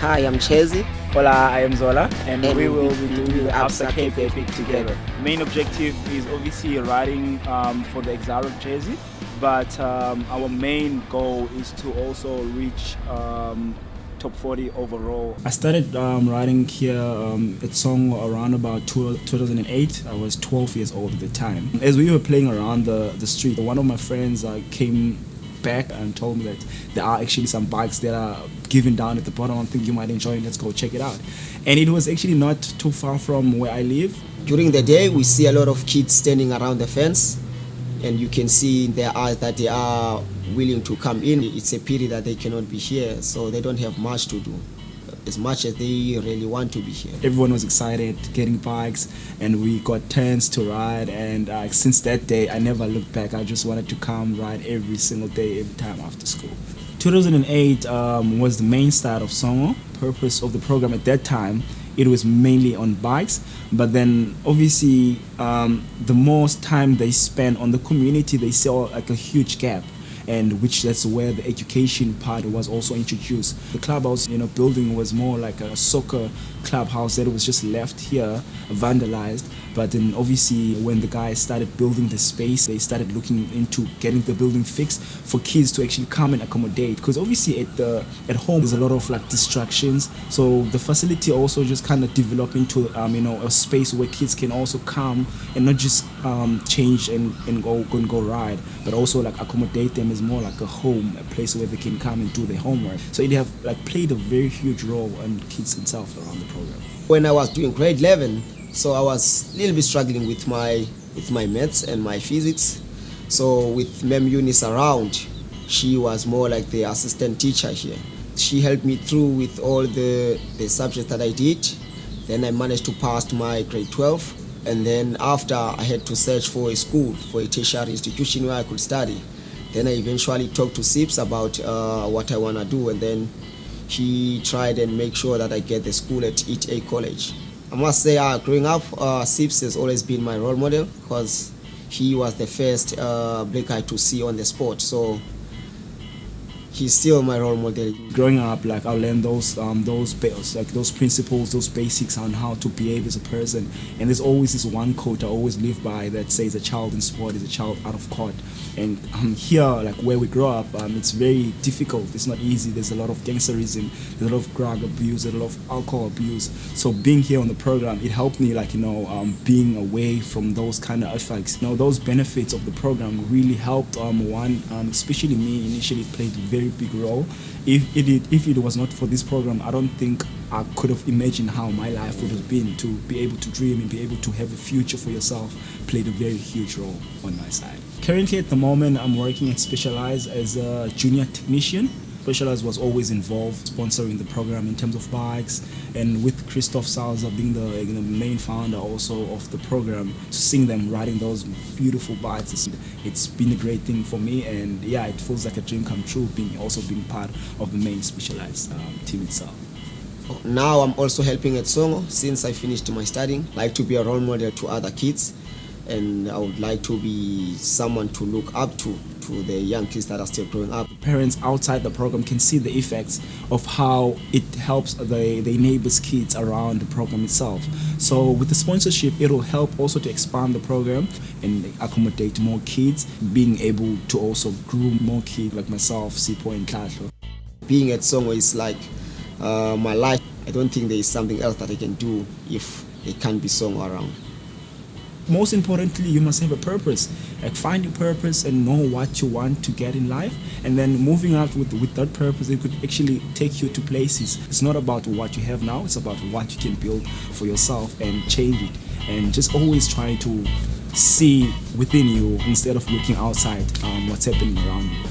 Hi, I'm Jersey. Hola, I am Zola, and we will be do doing the Absa Absa Cape Cape Epic Epic together. Main objective is obviously riding for the Exxaro Jersey, but our main goal is to also reach top 40 overall. I started riding here at Songo around about 2008. I was 12 years old at the time. As we were playing around the street, one of my friends came back and told me that there are actually some bikes that are given down at the bottom. I think you might enjoy it. Let's go check it out. And it was actually not too far from where I live. During the day, we see a lot of kids standing around the fence, and you can see in their eyes that they are willing to come in. It's a pity that they cannot be here, so they don't have much to do, as much as they really want to be here. Everyone was excited getting bikes, and we got turns to ride, and since that day I never looked back. I just wanted to come ride every single day, every time after school. 2008 was the main start of Songo. Purpose of the program at that time, it was mainly on bikes, but then obviously the most time they spent on the community, they saw like a huge gap, and that's where the education part was also introduced. The clubhouse, building was more like a soccer clubhouse that was just left here, vandalized. But then obviously when the guys started building the space, they started looking into getting the building fixed for kids to actually come and accommodate. Because obviously at home there's a lot of like distractions. So the facility also just kind of developed into a space where kids can also come and not just change and go ride, but also like accommodate them as more like a home, a place where they can come and do their homework. So it have like played a very huge role on kids themselves around the program. When I was doing grade 11, so I was a little bit struggling with my maths and my physics. So with Mem Eunice around, she was more like the assistant teacher here. She helped me through with all the subjects that I did. Then I managed to pass my grade 12. And then after, I had to search for a school, for a tertiary institution where I could study. Then I eventually talked to SIPS about what I want to do, and then he tried and make sure that I get the school at ETA College. I must say, growing up, SIPS has always been my role model, because he was the first black guy to see on the sport. So he's still my role model. Growing up, like I learned those principles, those basics on how to behave as a person. And there's always this one quote I always live by that says, "A child in sport is a child out of court." And here, like where we grow up, it's very difficult. It's not easy. There's a lot of gangsterism, there's a lot of drug abuse, there's a lot of alcohol abuse. So being here on the program, it helped me, being away from those kind of effects. Those benefits of the program really helped. Especially me, initially played a very big role. If it was not for this program, I don't think I could have imagined how my life would have been. To be able to dream and be able to have a future for yourself played a very huge role on my side. Currently at the moment, I'm working at Specialized as a junior technician. Specialized was always involved sponsoring the program in terms of bikes, and with Christoph Salza being the main founder also of the program, to see them riding those beautiful bikes, it's been a great thing for me, and yeah, it feels like a dream come true being part of the main Specialized team itself. Now I'm also helping at Songo since I finished my studying. I like to be a role model to other kids, and I would like to be someone to look up to the young kids that are still growing up. Parents outside the program can see the effects of how it helps the neighbors' kids around the program itself. So with the sponsorship, it will help also to expand the program and accommodate more kids, being able to also groom more kids like myself, Sipo and Tlasho. Being at Songo is like my life. I don't think there is something else that I can do if there can't be Songo around. Most importantly, you must have a purpose. Like find your purpose and know what you want to get in life, and then moving out with that purpose, it could actually take you to places. It's not about what you have now, it's about what you can build for yourself and change it. And just always try to see within you instead of looking outside what's happening around you.